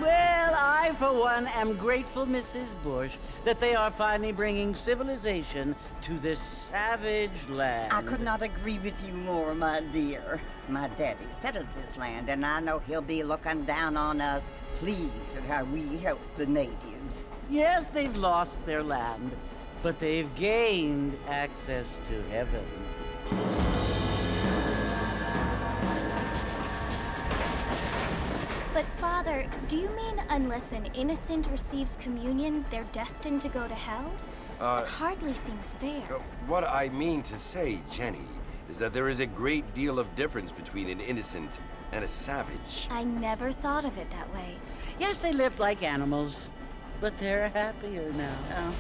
Well, I, for one, am grateful, Mrs. Bush, that they are finally bringing civilization to this savage land. I could not agree with you more, my dear. My daddy settled this land, and I know he'll be looking down on us, pleased at how we help the natives. Yes, they've lost their land, but they've gained access to heaven. But Father, do you mean unless an innocent receives communion, they're destined to go to hell? It hardly seems fair. What I mean to say, Jenny, is that there is a great deal of difference between an innocent and a savage. I never thought of it that way. Yes, they lived like animals, but they're happier now.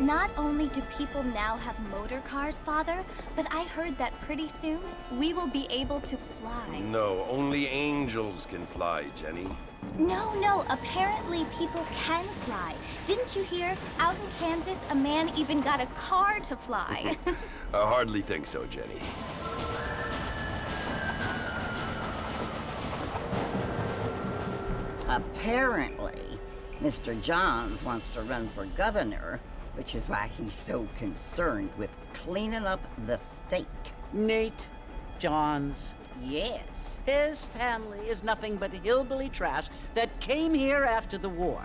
Not only do people now have motor cars, Father, but I heard that pretty soon we will be able to fly. No, only angels can fly, Jenny. No, apparently people can fly. Didn't you hear? Out in Kansas, a man even got a car to fly. I hardly think so, Jenny. Apparently, Mr. Johns wants to run for governor, which is why he's so concerned with cleaning up the state. Nate Johns. Yes. His family is nothing but hillbilly trash that came here after the war.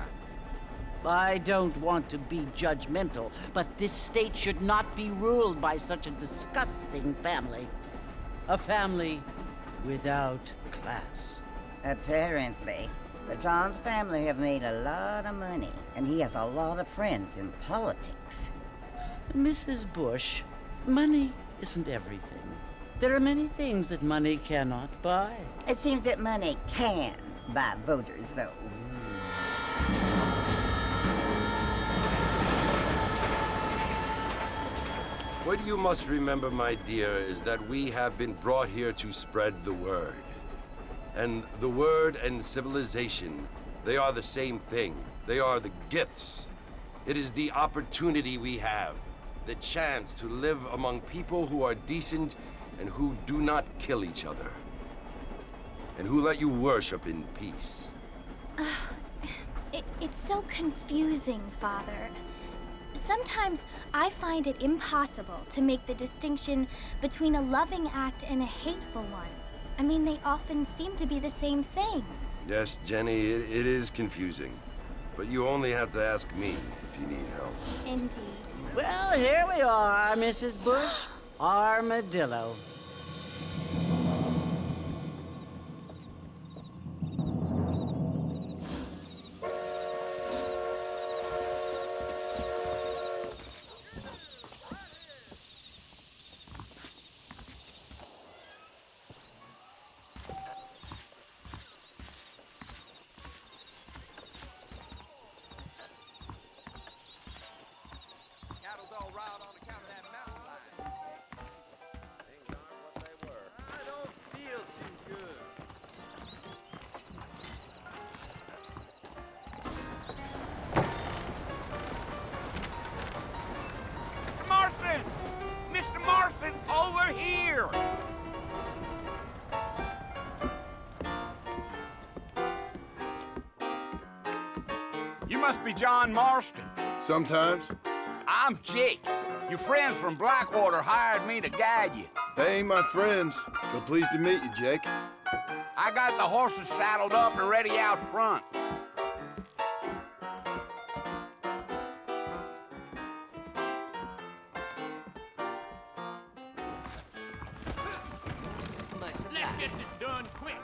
I don't want to be judgmental, but this state should not be ruled by such a disgusting family. A family without class. Apparently. The Johns family have made a lot of money, and he has a lot of friends in politics. Mrs. Bush, money isn't everything. There are many things that money cannot buy. It seems that money can buy voters, though. What you must remember, my dear, is that we have been brought here to spread the word. And the word and civilization, they are the same thing. They are the gifts. It is the opportunity we have, the chance to live among people who are decent and who do not kill each other, and who let you worship in peace. It's so confusing, Father. Sometimes I find it impossible to make the distinction between a loving act and a hateful one. I mean, they often seem to be the same thing. Yes, Jenny, it is confusing. But you only have to ask me if you need help. Indeed. Well, here we are, Mrs. Bush. Armadillo. Cattle's all riled on account of that mountain lion. Things aren't what they were. I don't feel too good. Mr. Marston! Mr. Marston, over here! You must be John Marston. Sometimes. I'm Jake. Your friends from Blackwater hired me to guide you. They ain't my friends, but pleased to meet you, Jake. I got the horses saddled up and ready out front. Let's get this done quick.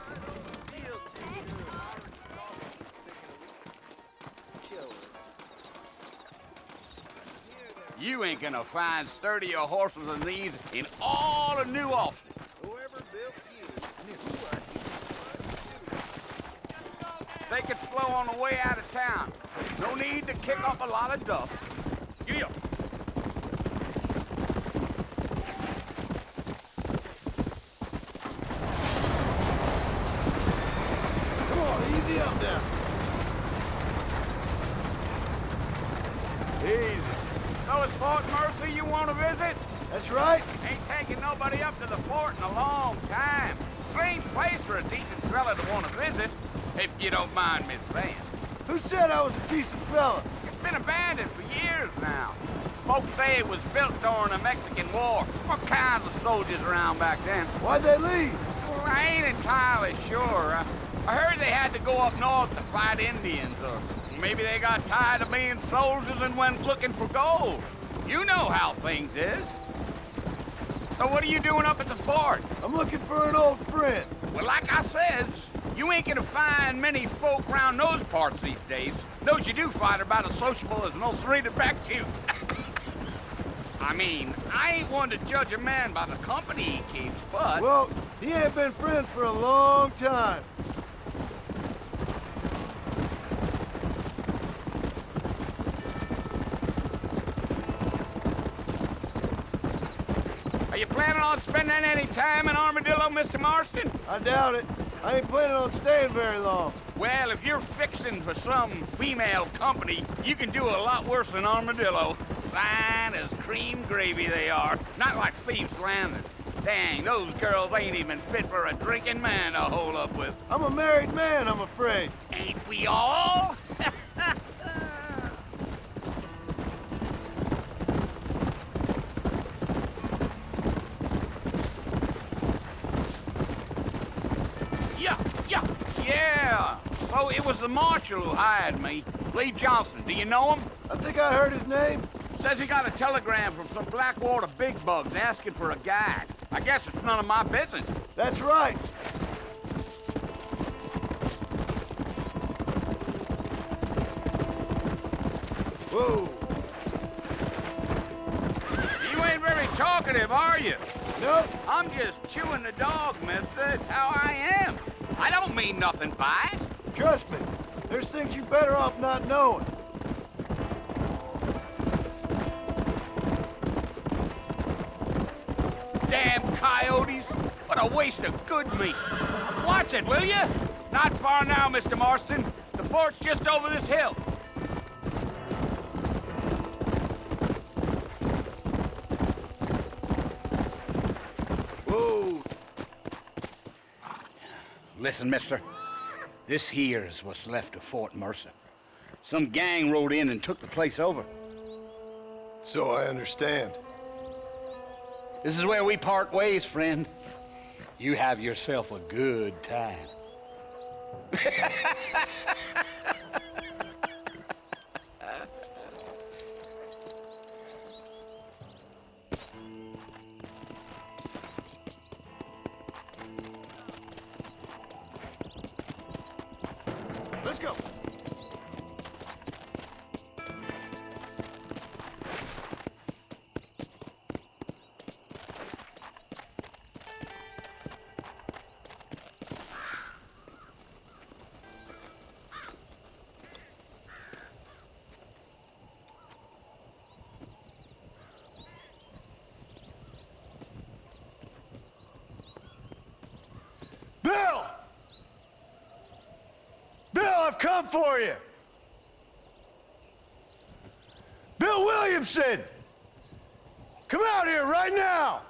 You ain't gonna find sturdier horses than these in all of New Austin. Whoever built you knew what he was. Take it slow on the way out of town. No need to kick up a lot of dust. Giddy up. Come on, easy up now. Easy. Throw his Fort Mercy you want to visit? That's right. Ain't taking nobody up to the fort in a long time. Strange place for a decent fella to want to visit, if you don't mind me saying. Who said I was a decent fella? It's been abandoned for years now. Folks say it was built during the Mexican War. What kinds of soldiers around back then? Why'd they leave? Well, I ain't entirely sure. I heard they had to go up north to fight Indians, or maybe they got tired of being soldiers and went looking for gold. You know how things is. So what are you doing up at the fort? I'm looking for an old friend. Well, like I says, you ain't gonna find many folk around those parts these days. Those you do find are about as sociable as an old serrated back tooth. I mean, I ain't one to judge a man by the company he keeps, but... Well, he ain't been friends for a long time. Are you planning on spending any time in Armadillo, Mr. Marston? I doubt it. I ain't planning on staying very long. Well, if you're fixing for some female company, you can do a lot worse than Armadillo. Fine as cream gravy they are. Not like Thieves Landing. Dang, those girls ain't even fit for a drinking man to hole up with. I'm a married man, I'm afraid. Ain't we all? Yeah. So it was the marshal who hired me. Lee Johnson, do you know him? I think I heard his name. Says he got a telegram from some Blackwater big bugs asking for a guide. I guess it's none of my business. That's right. Whoa. You ain't very talkative, are you? Nope. I'm just chewing the dog, mister. It's how I am. I don't mean nothing by it. Trust me. There's things you're better off not knowing. Damn coyotes. What a waste of good meat. Watch it, will you? Not far now, Mr. Marston. The fort's just over this hill. Whoa. Listen, mister. This here is what's left of Fort Mercer. Some gang rode in and took the place over. So I understand. This is where we part ways, friend. You have yourself a good time. Let's go. Bill! Bill, I've come for you! Bill Williamson! Come out here right now!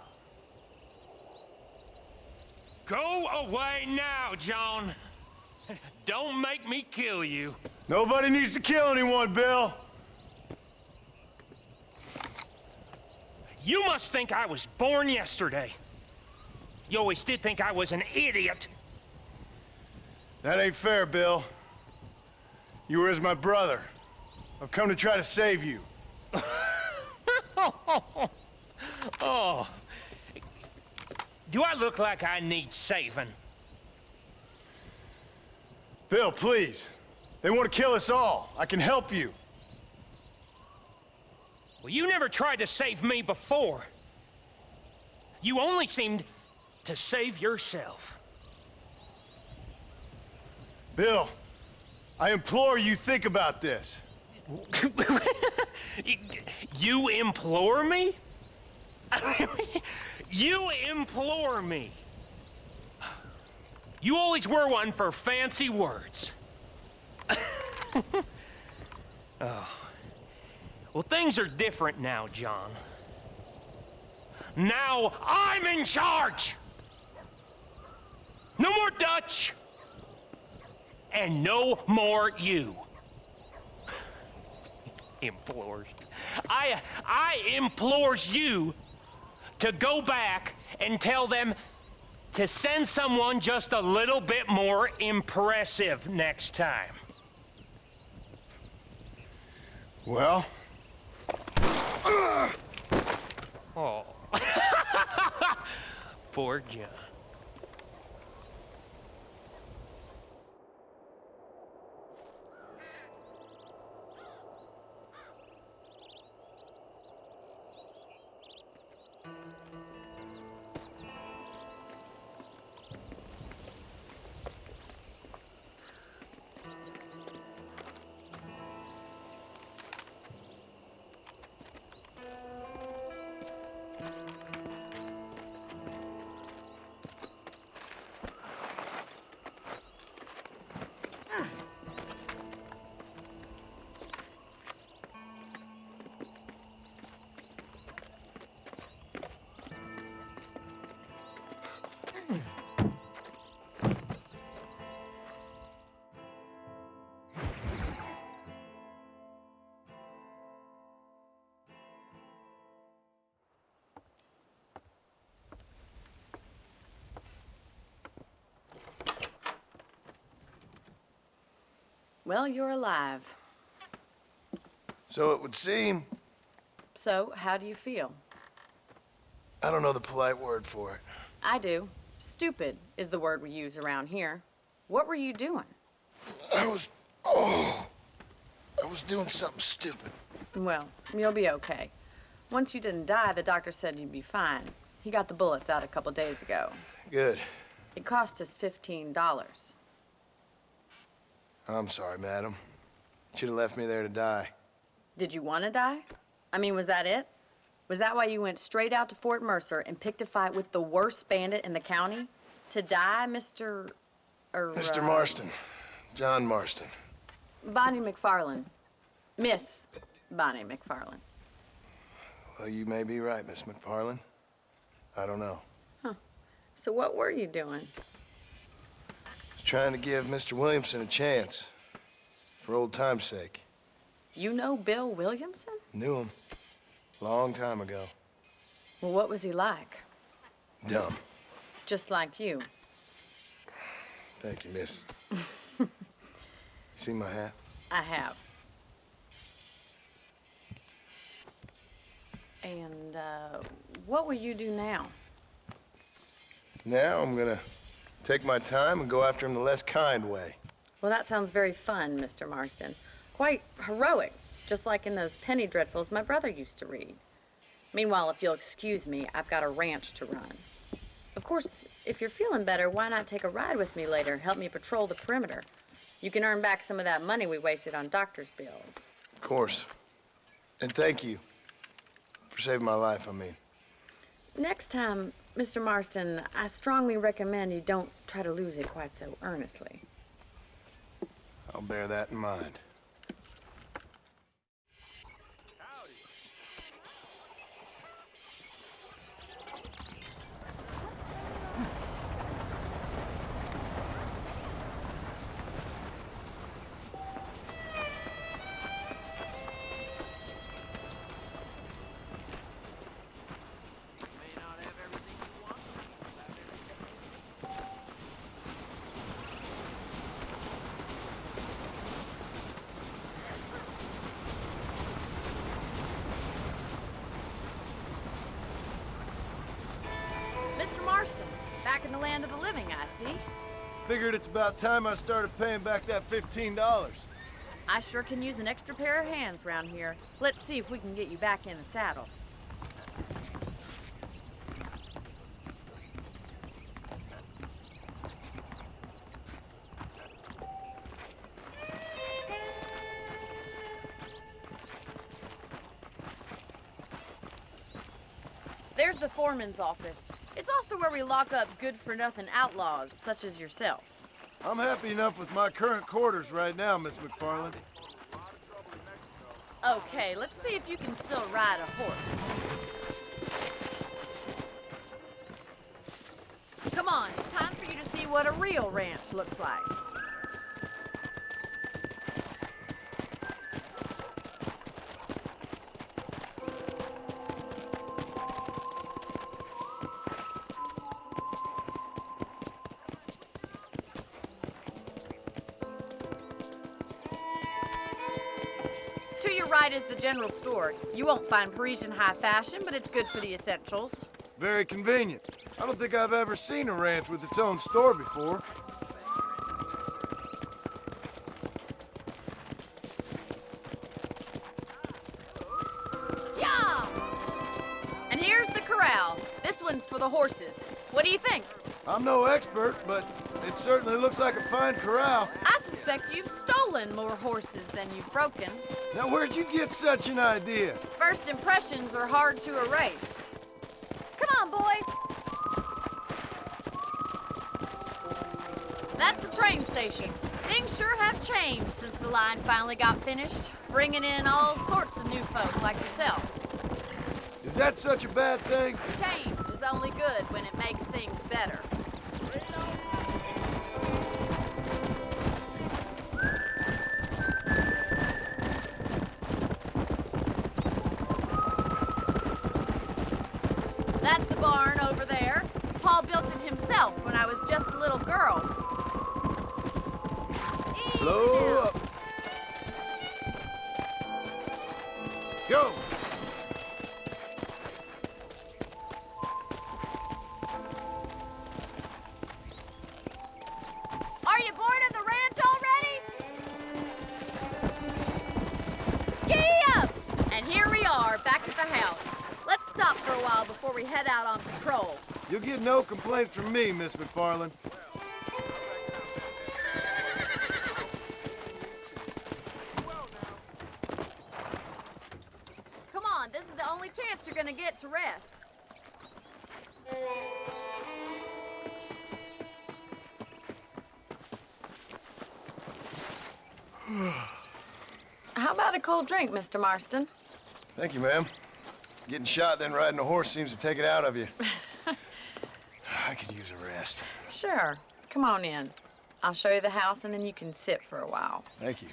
Go away now, John. Don't make me kill you. Nobody needs to kill anyone, Bill. You must think I was born yesterday. You always did think I was an idiot. That ain't fair, Bill. You were as my brother. I've come to try to save you. Oh. Do I look like I need saving? Bill, please. They want to kill us all. I can help you. Well, you never tried to save me before. You only seemed to save yourself. Bill, I implore you think about this. You implore me? You implore me. You always were one for fancy words. Oh. Well, things are different now, John. Now I'm in charge! No more Dutch! And no more you. Implores. I implores you to go back and tell them to send someone just a little bit more impressive next time. Well? Oh. Poor John. Well, you're alive. So it would seem. So, how do you feel? I don't know the polite word for it. I do. Stupid is the word we use around here. What were you doing? I was doing something stupid. Well, you'll be okay. Once you didn't die, the doctor said you'd be fine. He got the bullets out a couple days ago. Good. It cost us $15. I'm sorry, madam. Should have left me there to die. Did you want to die? I mean, was that it? Was that why you went straight out to Fort Mercer and picked a fight with the worst bandit in the county? To die, Mr. Mr. Marston. John Marston. Bonnie McFarland. Miss Bonnie McFarland. Well, you may be right, Miss McFarland. I don't know. So what were you doing? Just trying to give Mr. Williamson a chance. For old time's sake. You know Bill Williamson? Knew him. Long time ago. Well, what was he like? Dumb. Just like you. Thank you, miss. You see my hat? I have. And, what will you do now? Now I'm gonna take my time and go after him the less kind way. Well, that sounds very fun, Mr. Marston. Quite heroic, just like in those penny dreadfuls my brother used to read. Meanwhile, if you'll excuse me, I've got a ranch to run. Of course, if you're feeling better, why not take a ride with me later? Help me patrol the perimeter. You can earn back some of that money we wasted on doctor's bills. Of course. And thank you for saving my life, I mean. Next time, Mr. Marston, I strongly recommend you don't try to lose it quite so earnestly. I'll bear that in mind. Mr. Marston, back in the land of the living, I see. Figured it's about time I started paying back that $15. I sure can use an extra pair of hands round here. Let's see if we can get you back in the saddle. There's the foreman's office. It's also where we lock up good-for-nothing outlaws, such as yourself. I'm happy enough with my current quarters right now, Miss McFarland. Okay, let's see if you can still ride a horse. Come on, time for you to see what a real ranch looks like. To your right is the general store. You won't find Parisian high fashion, but it's good for the essentials. Very convenient. I don't think I've ever seen a ranch with its own store before. Yeah! And here's the corral. This one's for the horses. What do you think? I'm no expert, but it certainly looks like a fine corral. I suspect you've stolen more horses than you've broken. Now, where'd you get such an idea? First impressions are hard to erase. Come on, boy. That's the train station. Things sure have changed since the line finally got finished, bringing in all sorts of new folk like yourself. Is that such a bad thing? Change is only good when it makes things better. That's the barn over there. Paul built it himself when I was just a little girl. Slow up. Go. Are you bored of the ranch already? Giddy up! And here we are, back at the house. Let's stop for a while before we head out on patrol. You'll get no complaints from me, Miss McFarland. Come on, this is the only chance you're gonna get to rest. How about a cold drink, Mr. Marston? Thank you, ma'am. Getting shot, then riding a horse seems to take it out of you. I could use a rest. Sure. Come on in. I'll show you the house, and then you can sit for a while. Thank you.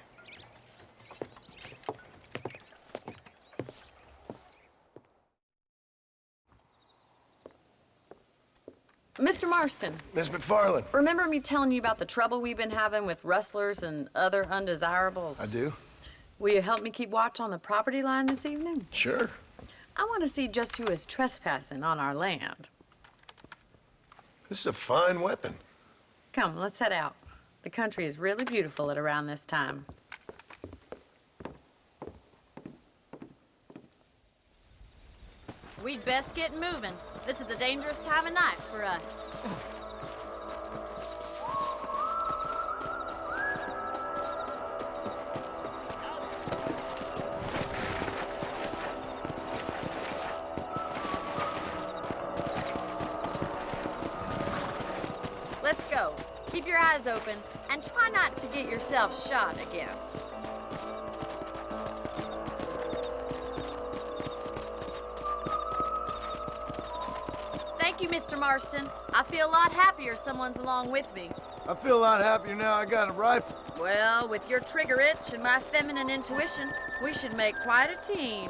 Mr. Marston, Miss McFarland. remember me telling you about the trouble we've been having with rustlers and other undesirables? I do? Will you help me keep watch on the property line this evening? Sure. I want to see just who is trespassing on our land. This is a fine weapon. Come, let's head out. The country is really beautiful at around this time. We'd best get moving. This is a dangerous time of night for us. Let's go. Keep your eyes open and try not to get yourself shot again. Thank you, Mr. Marston. I feel a lot happier someone's along with me. I feel a lot happier now I got a rifle. Well, with your trigger itch and my feminine intuition, we should make quite a team.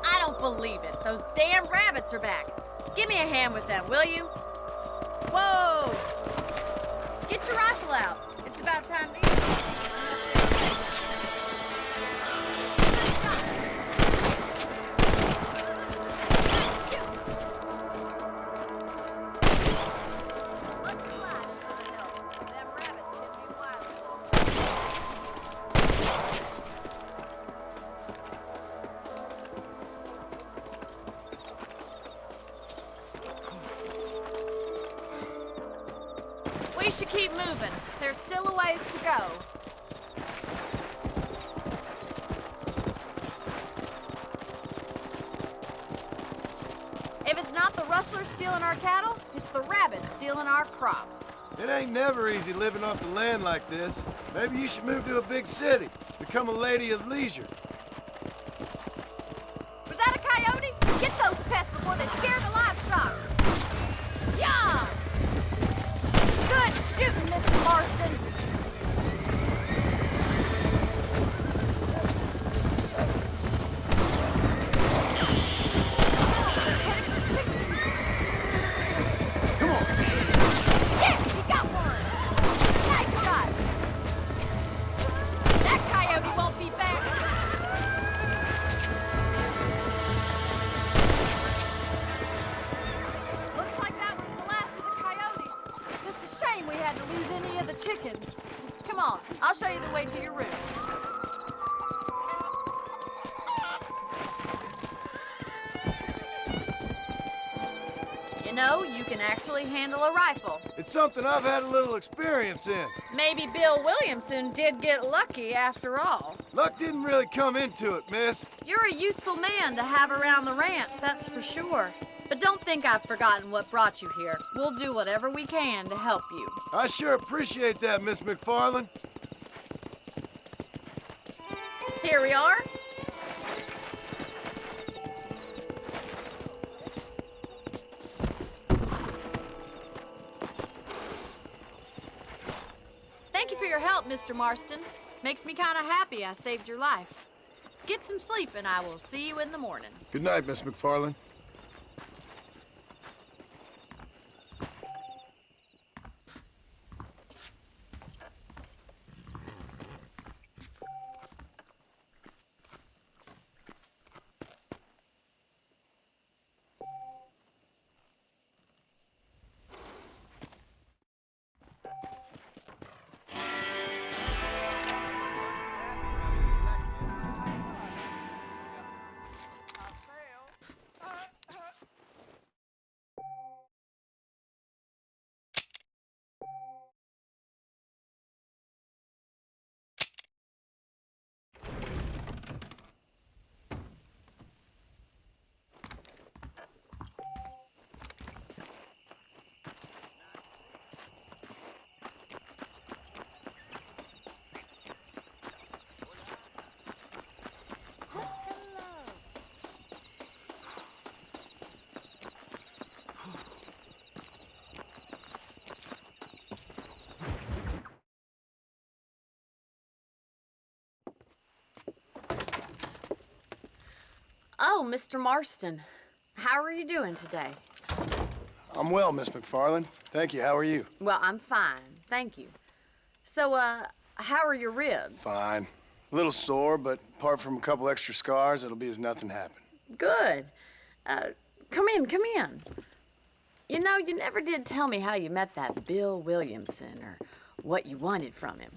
I don't believe it. Those damn rabbits are back. Give me a hand with them, will you? Whoa! Get your rifle out. It's about time to eat. Good shot. What's the last one I know? Them rabbits can be wild. We should keep moving. There's still a ways to go. If it's not the rustlers stealing our cattle, it's the rabbits stealing our crops. It ain't never easy living off the land like this. Maybe you should move to a big city, become a lady of leisure. Was that a coyote? Get those pests before they scare the livestock. Yeah! Good shooting, Mr. Marston. Come on, I'll show you the way to your room. You know, you can actually handle a rifle. It's something I've had a little experience in. Maybe Bill Williamson did get lucky after all. Luck didn't really come into it, miss. You're a useful man to have around the ranch, that's for sure. But don't think I've forgotten what brought you here. We'll do whatever we can to help you. I sure appreciate that, Miss McFarland. Here we are. Thank you for your help, Mr. Marston. Makes me kind of happy I saved your life. Get some sleep and I will see you in the morning. Good night, Miss McFarland. Oh, Mr. Marston. How are you doing today? I'm well, Miss McFarland. Thank you. How are you? Well, I'm fine. Thank you. So, how are your ribs? Fine. A little sore, but apart from a couple extra scars, it'll be as nothing happened. Good. Come in, come in. You know, you never did tell me how you met that Bill Williamson or what you wanted from him.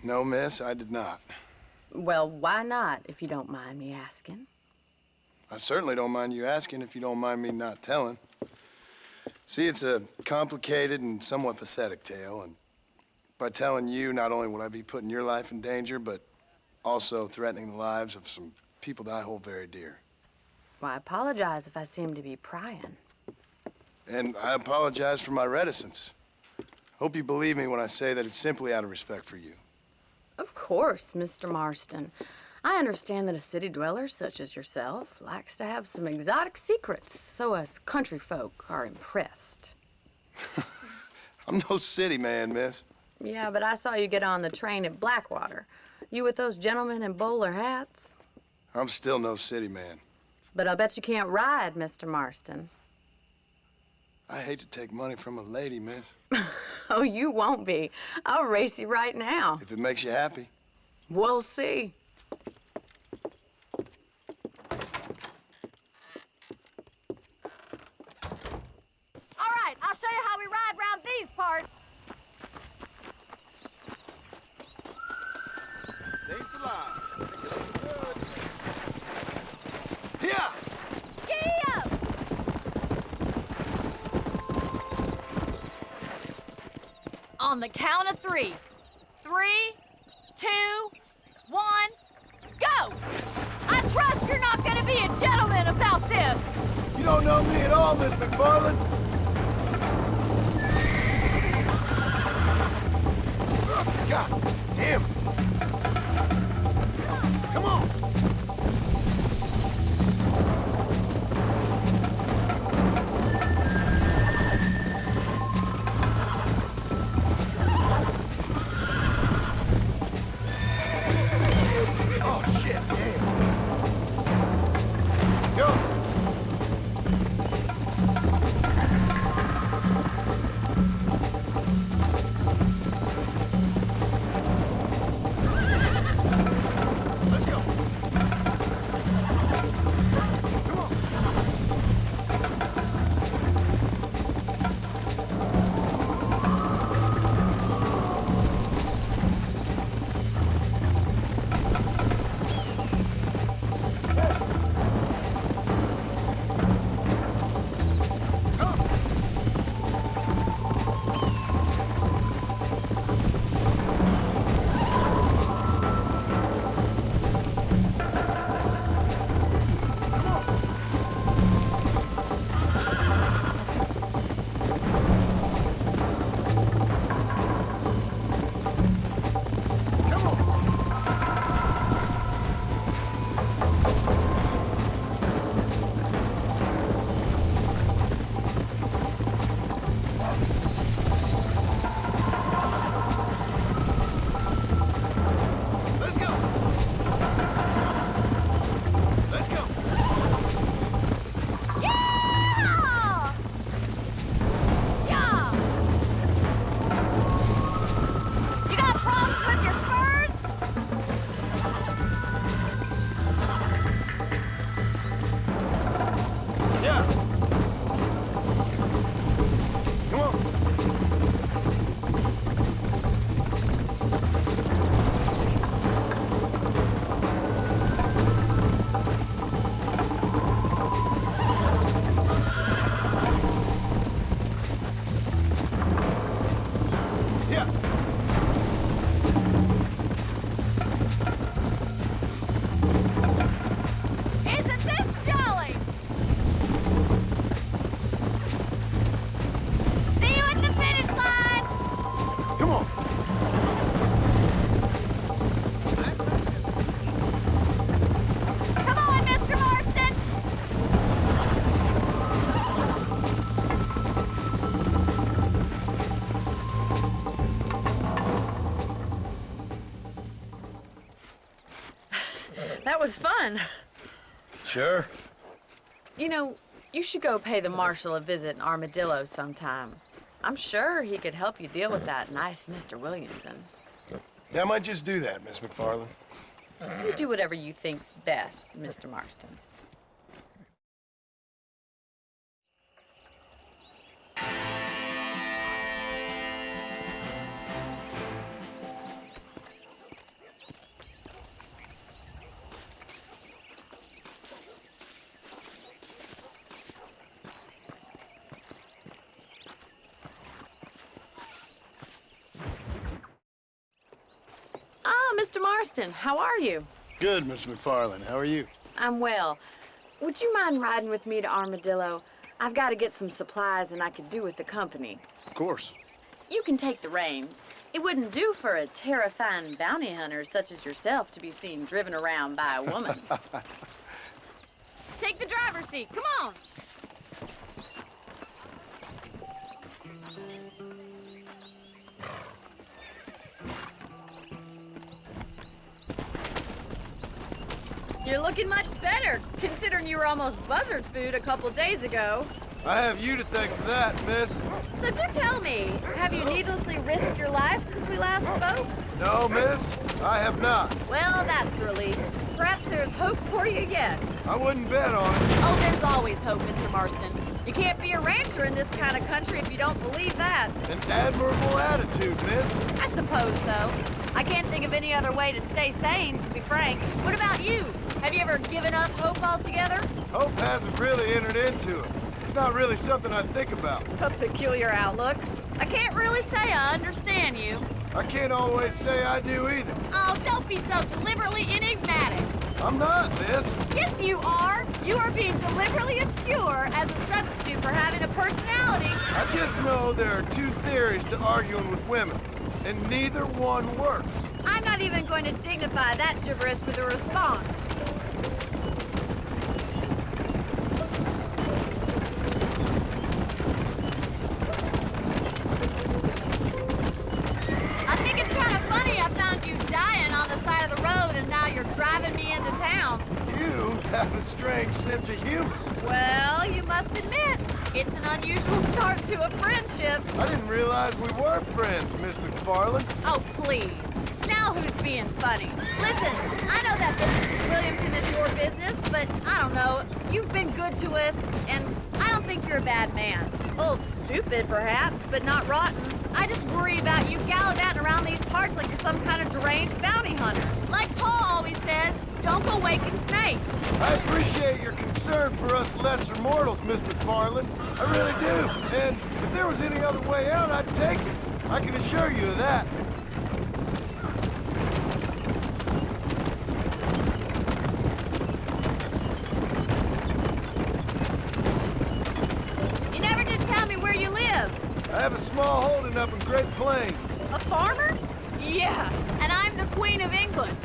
No, miss, I did not. Well, why not, if you don't mind me asking? I certainly don't mind you asking if you don't mind me not telling. See, it's a complicated and somewhat pathetic tale, and by telling you, not only would I be putting your life in danger, but also threatening the lives of some people that I hold very dear. Well, I apologize if I seem to be prying. And I apologize for my reticence. Hope you believe me when I say that it's simply out of respect for you. Of course, Mr. Marston. I understand that a city dweller such as yourself likes to have some exotic secrets, so us country folk are impressed. I'm no city man, miss. Yeah, but I saw you get on the train at Blackwater. You with those gentlemen in bowler hats? I'm still no city man. But I'll bet you can't ride, Mr. Marston. I hate to take money from a lady, miss. Oh, you won't be. I'll race you right now. If it makes you happy. We'll see. All right, I'll show you how we ride round these parts. States alive. Yeah! Yeah! On the count of 3. 3, 2, 1, go! I trust you're not gonna be a gentleman about this. You don't know me at on, Miss McFarland. God damn it. Come on. Oh, shit, damn. Go. Let's go. Come on. Come on. Let's go. Let's go. Yeah! Yeah! You got problems with your spurs? Yeah. Come on. Yeah. Isn't this jolly? See you at the finish line! Come on. Come on, Mr. Marston! That was fun. Sure. You know, you should go pay the marshal a visit in Armadillo sometime. I'm sure he could help you deal with that nice Mr. Williamson. Yeah, I might just do that, Miss McFarland. You do whatever you think's best, Mr. Marston. Ah, Mr. Marston, how are you? Good, Miss McFarland. How are you? I'm well. Would you mind riding with me to Armadillo? I've got to get some supplies and I could do with the company. Of course. You can take the reins. It wouldn't do for a terrifying bounty hunter such as yourself to be seen driven around by a woman. Take the driver's seat. Come on. You're looking much better, considering you were almost buzzard food a couple days ago. I have you to thank for that, miss. So do tell me, have you needlessly risked your life since we last spoke? No, miss, I have not. Well, that's a relief. Perhaps there's hope for you yet. I wouldn't bet on it. Oh, there's always hope, Mr. Marston. You can't be a rancher in this kind of country if you don't believe that. An admirable attitude, miss. I suppose so. I can't think of any other way to stay sane, to be frank. What about you? Have you ever given up hope altogether? Hope hasn't really entered into it. It's not really something I think about. A peculiar outlook. I can't really say I understand you. I can't always say I do either. Oh, don't be so deliberately enigmatic. I'm not, miss. Yes, you are. You are being deliberately obscure for as a substitute for having a personality. I just know there are two theories to arguing with women, and neither one works. I'm not even going to dignify that gibberish with a response. I think it's kind of funny I found you dying on the side of the road and now you're driving me into town. You have a strange sense of humor. Well, you must admit, it's an unusual start to a friendship. I didn't realize we were friends, Miss McFarland. Oh, please. Now who's being funny? Listen, I know that Mrs. Williamson is your business, but I don't know. You've been good to us, and I don't think you're a bad man. A little stupid, perhaps, but not rotten. I just worry about you gallivanting around these parts like you're some kind of deranged bounty hunter. Like Paul always says, don't go waking snakes. I appreciate your concern for us lesser mortals, Miss McFarland. I really do. And if there was any other way out, I'd take it. I can assure you of that. You never did tell me where you live. I have a small holding up in Great Plains. A farmer? Yeah, and I'm the Queen of England.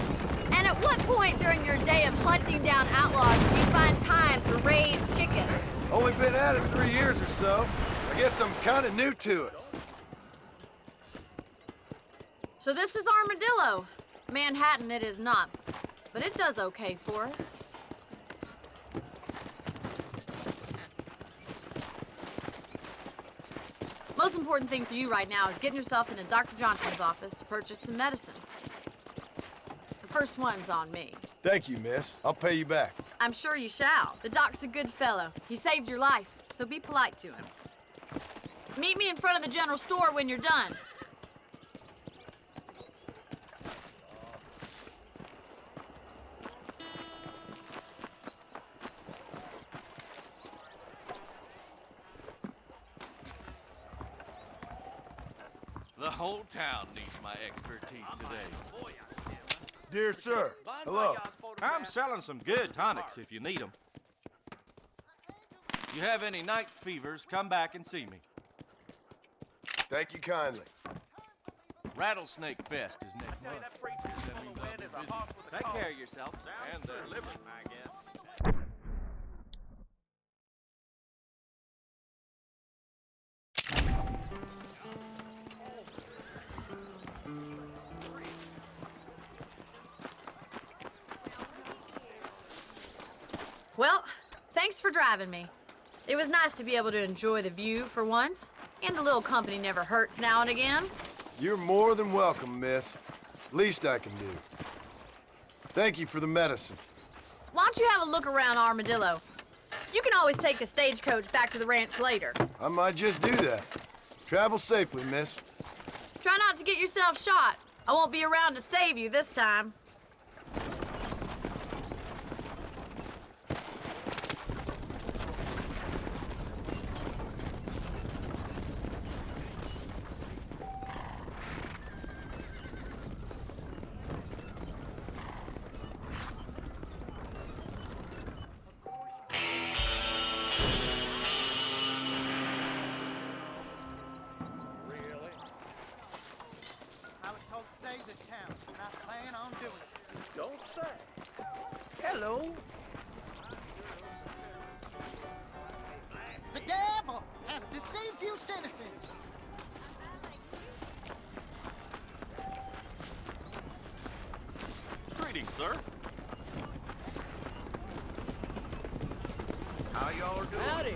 And at what point during your day of hunting down outlaws do you find time to raise chickens? Only been at it 3 years or so. I guess I'm kind of new to it. So this is Armadillo. Manhattan it is not, but it does okay for us. Most important thing for you right now is getting yourself into Dr. Johnson's office to purchase some medicine. The first one's on me. Thank you, miss. I'll pay you back. I'm sure you shall. The doc's a good fellow. He saved your life, so be polite to him. Meet me in front of the general store when you're done. The whole town needs my expertise today. Dear sir, hello. I'm selling some good tonics if you need them. You have any night fevers, come back and see me. Thank you kindly. Rattlesnake Fest is next month. Take care of yourself. And living, I guess. Well, thanks for driving me. It was nice to be able to enjoy the view for once, and a little company never hurts now and again. You're more than welcome, miss. Least I can do. Thank you for the medicine. Why don't you have a look around Armadillo? You can always take a stagecoach back to the ranch later. I might just do that. Travel safely, miss. Try not to get yourself shot. I won't be around to save you this time. Hello. The devil has deceived you citizens. Greetings, sir. How y'all are doing? Howdy.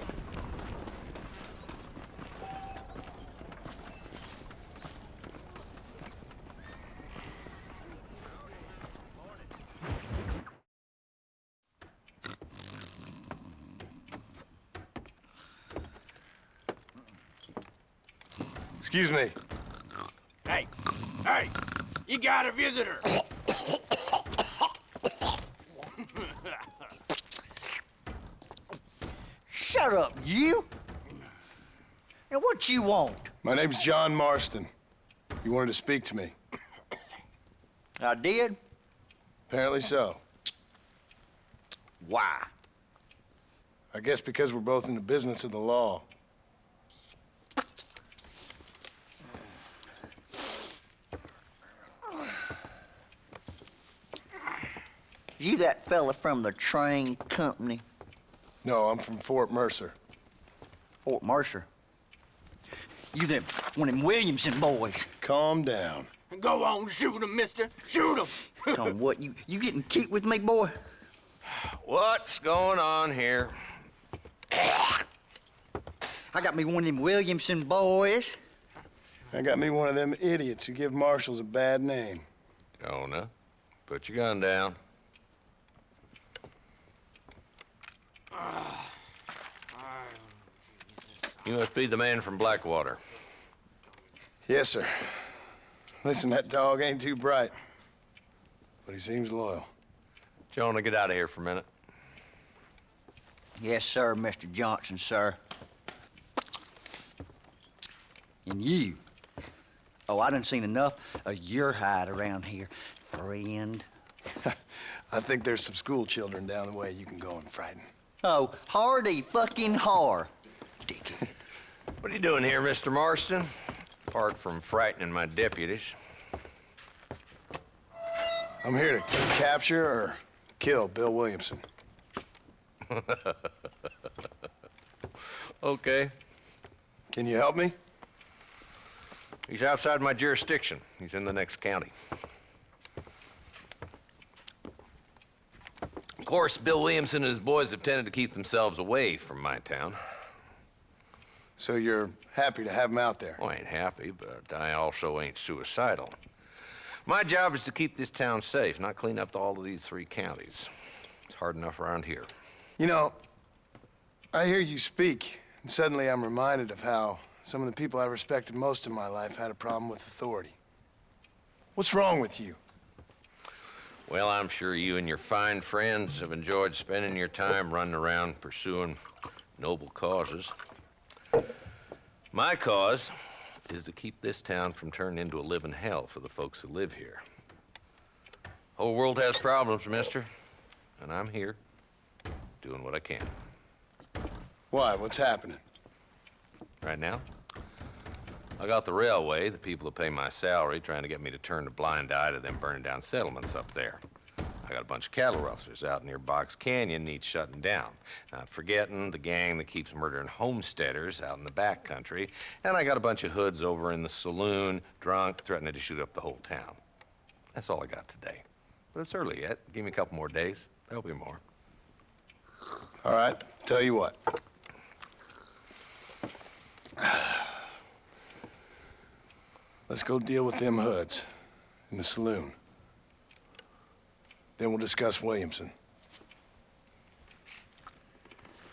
Excuse me. Hey, hey, you got a visitor. Shut up, you. Now, what you want? My name's John Marston. You wanted to speak to me. I did. Apparently so. Why? I guess because we're both in the business of the law. You that fella from the train company? No, I'm from Fort Mercer. Fort Mercer? You them, one of them Williamson boys. Calm down. Go on, shoot him, mister. Shoot him. Come on, what, you getting kicked with me, boy? What's going on here? I got me one of them Williamson boys. I got me one of them idiots who give marshals a bad name. Jonah, put your gun down. You must be the man from Blackwater. Yes, sir. Listen, that dog ain't too bright, but he seems loyal. Jonah, get out of here for a minute. Yes, sir, Mr. Johnson, sir. And you. Oh, I done seen enough of your hide around here, friend. I think there's some school children down the way you can go and frighten. Oh, hardy fucking har. Dickhead. What are you doing here, Mr. Marston? Apart from frightening my deputies. I'm here to capture or kill Bill Williamson. Okay. Can you help me? He's outside my jurisdiction. He's in the next county. Of course, Bill Williamson and his boys have tended to keep themselves away from my town. So you're happy to have him out there? Well, I ain't happy, but I also ain't suicidal. My job is to keep this town safe, not clean up all of these 3 counties. It's hard enough around here. You know, I hear you speak, and suddenly I'm reminded of how some of the people I respected most in my life had a problem with authority. What's wrong with you? Well, I'm sure you and your fine friends have enjoyed spending your time running around pursuing noble causes. My cause is to keep this town from turning into a living hell for the folks who live here. Whole world has problems, mister, and I'm here doing what I can. Why? What's happening? Right now, I got the railway, the people who pay my salary, trying to get me to turn a blind eye to them burning down settlements up there. I got a bunch of cattle rustlers out near Box Canyon needs shutting down. Not forgetting the gang that keeps murdering homesteaders out in the back country. And I got a bunch of hoods over in the saloon, drunk, threatening to shoot up the whole town. That's all I got today. But it's early yet. Give me a couple more days. There'll be more. All right, tell you what. Let's go deal with them hoods in the saloon. Then we'll discuss Williamson.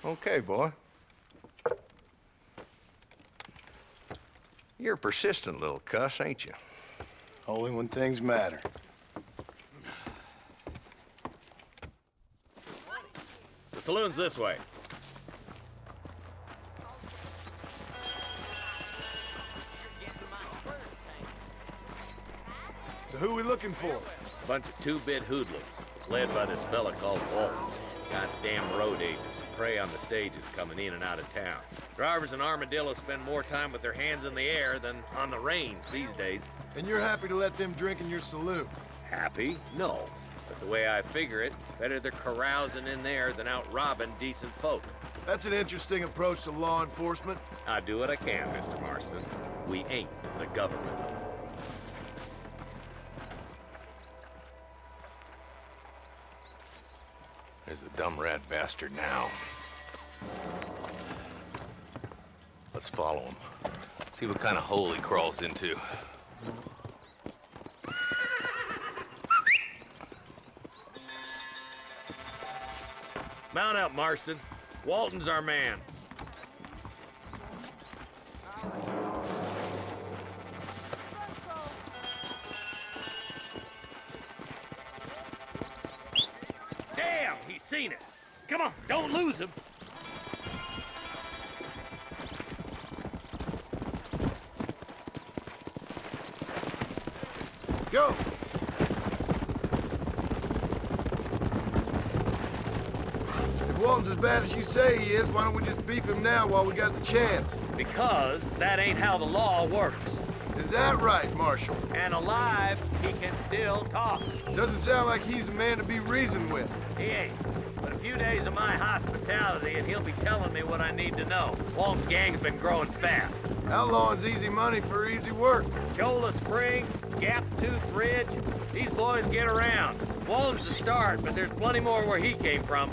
Okay, boy. You're a persistent little cuss, ain't you? Only when things matter. The saloon's this way. So who are we looking for? Bunch of 2-bit hoodlums, led by this fella called Walton. Goddamn road agents who prey on the stages coming in and out of town. Drivers in Armadillo spend more time with their hands in the air than on the reins these days. And you're happy to let them drink in your saloon? Happy? No. But the way I figure it, better they're carousing in there than out robbing decent folk. That's an interesting approach to law enforcement. I do what I can, Mr. Marston. We ain't the government. There's the dumb rat bastard now. Let's follow him. See what kind of hole he crawls into. Mount up, Marston. Walton's our man. Damn, he's seen us. Come on, don't lose him. Go! If Walton's as bad as you say he is, why don't we just beef him now while we got the chance? Because that ain't how the law works. Is that right, Marshal? And alive, he can still talk. Doesn't sound like he's a man to be reasoned with. He ain't. But a few days of my hospitality and he'll be telling me what I need to know. Walton's gang's been growing fast. Outlawing's easy money for easy work. Cholla Springs, Gap Tooth Ridge, these boys get around. Walton's the start, but there's plenty more where he came from.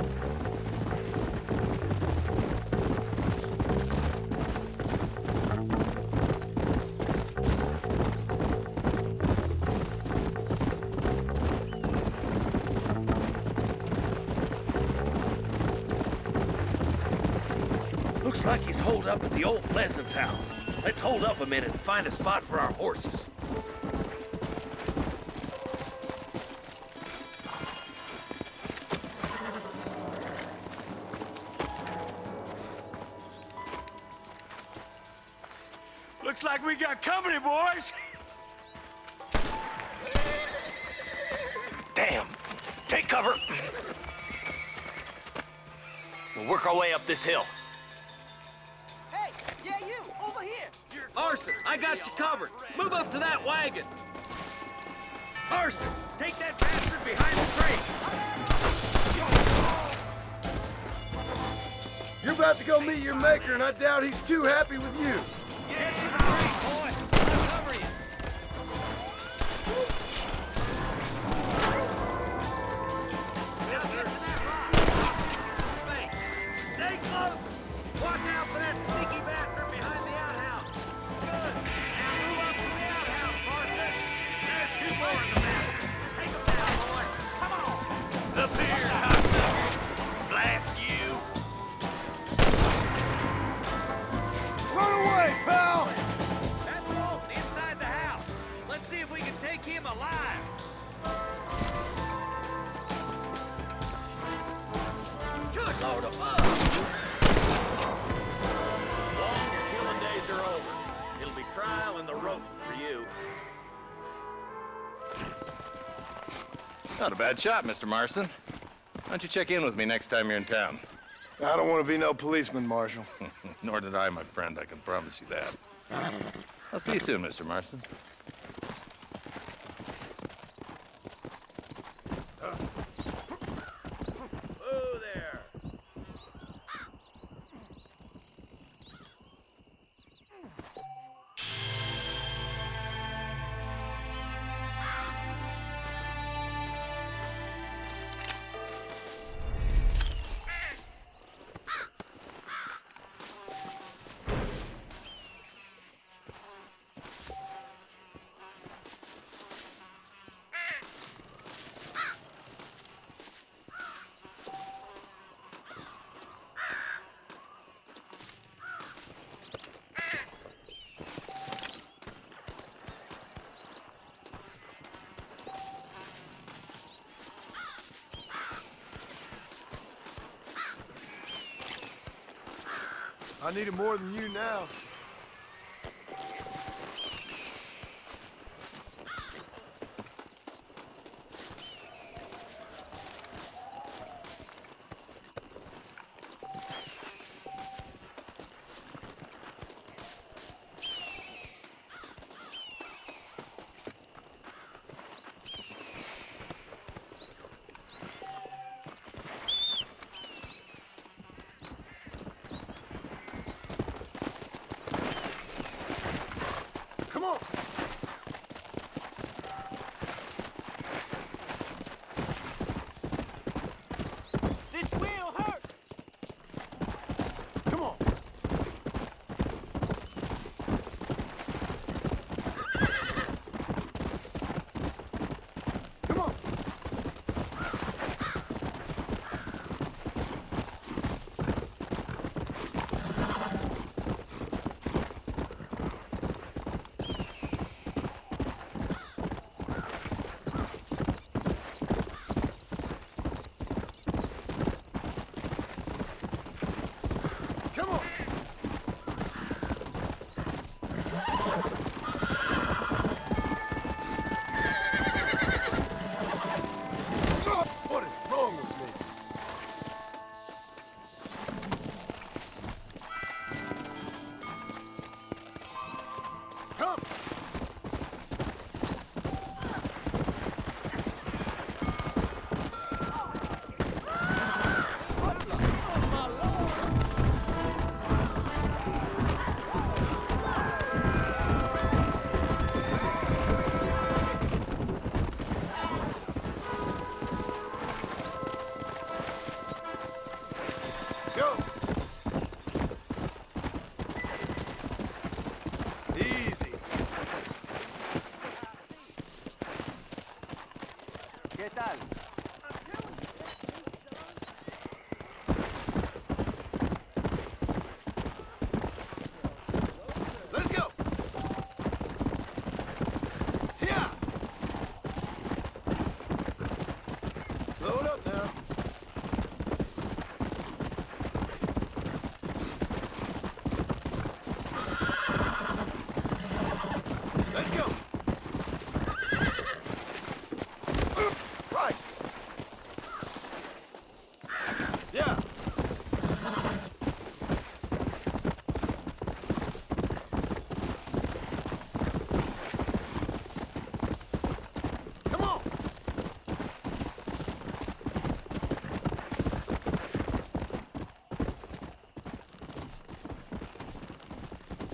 Looks like he's holed up at the old Pleasance house. Let's hold up a minute and find a spot for our horses. Looks like we got company, boys. Damn. Take cover. We'll work our way up this hill. Hey, yeah, you, over here. Marston, I got you covered. Move up to that wagon. Marston, take that bastard behind the crate. You're about to go meet your maker, and I doubt he's too happy with you. Get to the crate, boy. I'll cover you. Now get to that rock. Stay close. Watch out for that sneaky bastard behind the outhouse. Good. Now move up to the outhouse, Marston. There's two more in the bastard. Take them down, boy. Come on. Up here, cocksucker. Blast you. Run away, pal! That's Walton inside the house. Let's see if we can take him alive. Good Lord above. Long your killing days are over. It'll be trial and the rope for you. Not a bad shot, Mr. Marston. Why don't you check in with me next time you're in town? I don't want to be no policeman, Marshal. Nor did I, my friend, I can promise you that. I'll see you soon, Mr. Marston. Oh, there. I need it more than you now.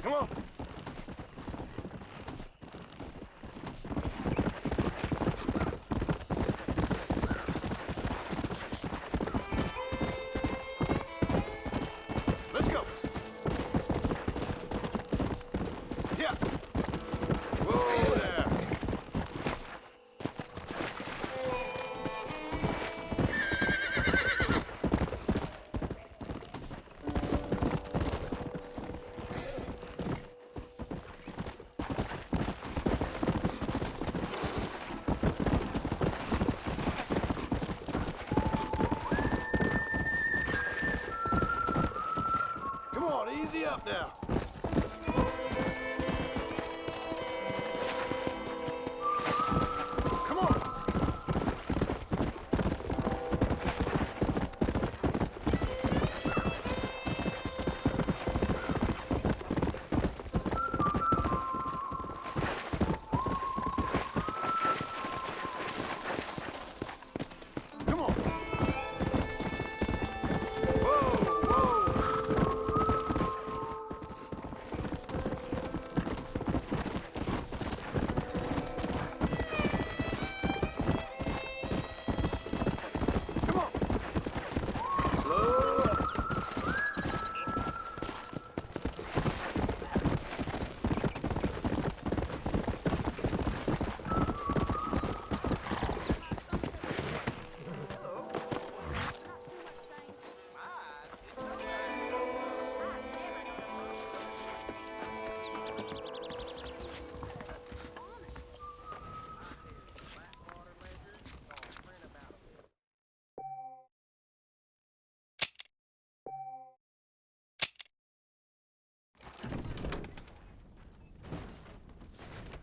Come on. Let's go. Yeah. Whoa there. Come on, easy up now.